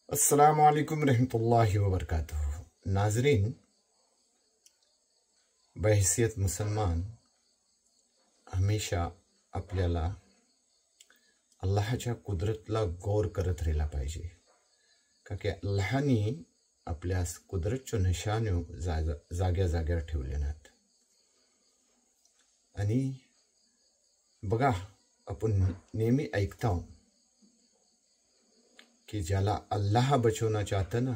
अस्सलामु अलैकुम रहमतुल्लाहि व बरकातुहू। नाजरीन, बहैसियत मुसलमान हमेशा आपल्याला अल्लाहच्या कुदरतला गौर करत राहिला पाहिजे, का की अल्लाहनी आपल्या कुदरतच्या निशाण्यो जाग्या जाग्यावर ठेवल्यात। आणि बघा, आपण नेहमी ऐकतो की ज्याला अल्लाह बचवना चाहतं ना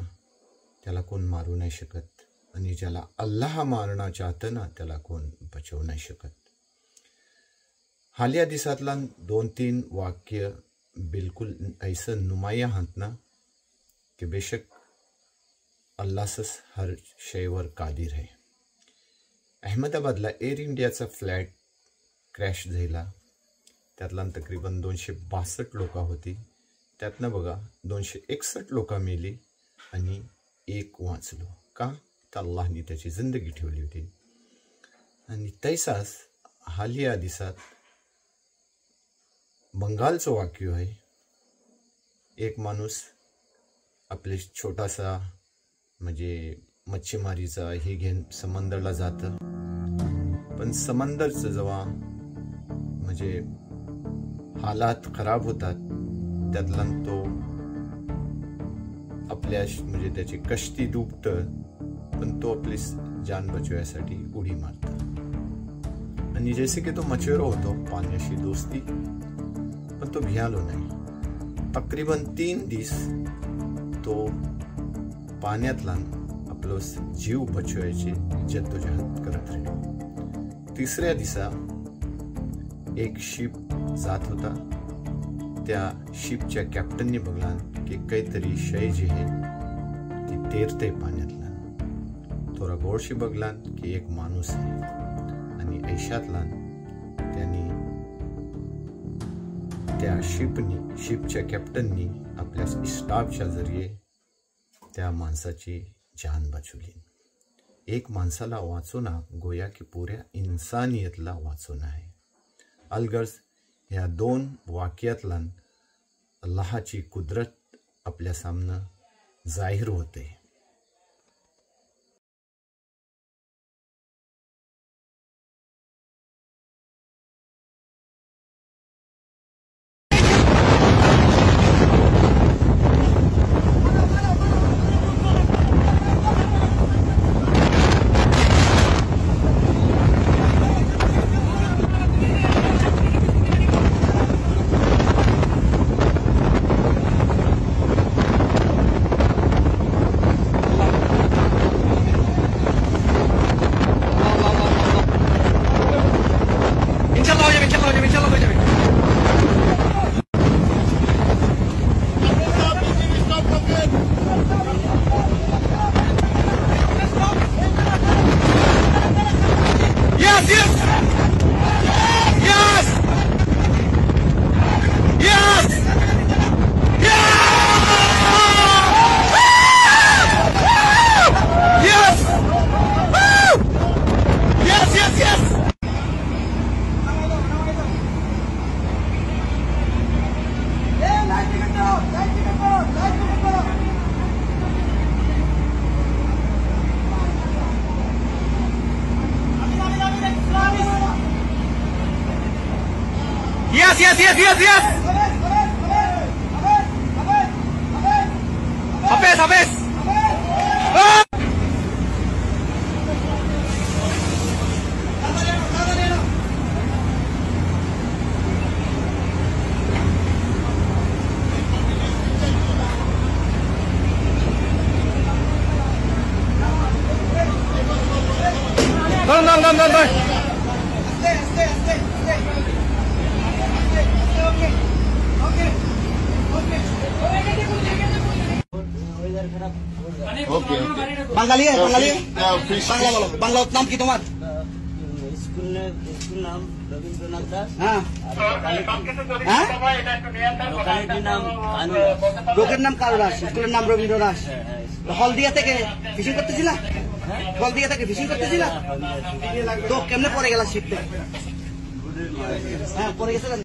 त्याला कोण मारू नाही शकत, आणि ज्याला अल्लाह मारणा चाहतं ना त्याला कोण बचवू नाही शकत। हालिया दिसातला 2-3 वाक्य बिल्कुल ऐसा नुमाया हात ना कि बेशक अल्लाहच हर शयवर कादिर है। अहमदाबादला एअर इंडियाचा फ्लाइट क्रॅश झाला, त्यातला तकरीबन 262 लोक होती। त्यातनं बघा 261 लोक मेली आणि 1 वाचलो। का? तर अल्लाहने त्याची जिंदगी ठेवली होती। आणि तैसाच हालिया दिसात बंगालचं वाक्य आहे। एक माणूस आपले छोटासा म्हणजे मच्छीमारीचा हे घेऊन समंदरला जातं, पण समंदरचं जेव्हा म्हणजे हालात खराब होतात त्यातला तो आपल्या म्हणजे त्याची कश्ती डुबतं, पण तो आपली जान बचवण्यासाठी उडी मारतो। आणि जैसे की तो मछुआरा होतो, पाण्याशी दोस्ती, पण तो भियालो नाही। तकरीबन 3 दिवस तो पाण्यातला आपलं जीव बचवायची जद्दोजहद करत राहिलो। तिसऱ्या दिवसा एक शिप जात होता, त्या शिपच्या कॅप्टनने बघला की काहीतरी शय जी आहे ती तेरते पाण्यातला। थोडा गौरशी बघला की एक माणूस आहे, आणि ऐशातला त्यांनी त्या शिपच्या कॅप्टननी आपल्या स्टाफच्या जरिये त्या माणसाची जान बचवली। एक माणसाला वाचवणं गोया की पुऱ्या इन्सानियतला वाचवणं आहे। अलगर्ज या 2 वाक्यातला अल्लाहची कुदरत आपल्या सामने जाहीर होते। Yes. Habis. Done. Okay Bengali Bangla बोलो। बांगला नाम की तुम्हार? स्कूल नाम रविंद्रनाथ दास। हाँ লোকের নাম কালু দাস, স্কুলের নাম রবীন্দ্র দাস। হলদিয়া থেকে ফিশিং করতেছিলা? হলদিয়া থেকে ফিশিং করতেছিলা? তো কেমনে পরে গেলা শিপ থেকে? হ্যাঁ, পরে গেছিলেন।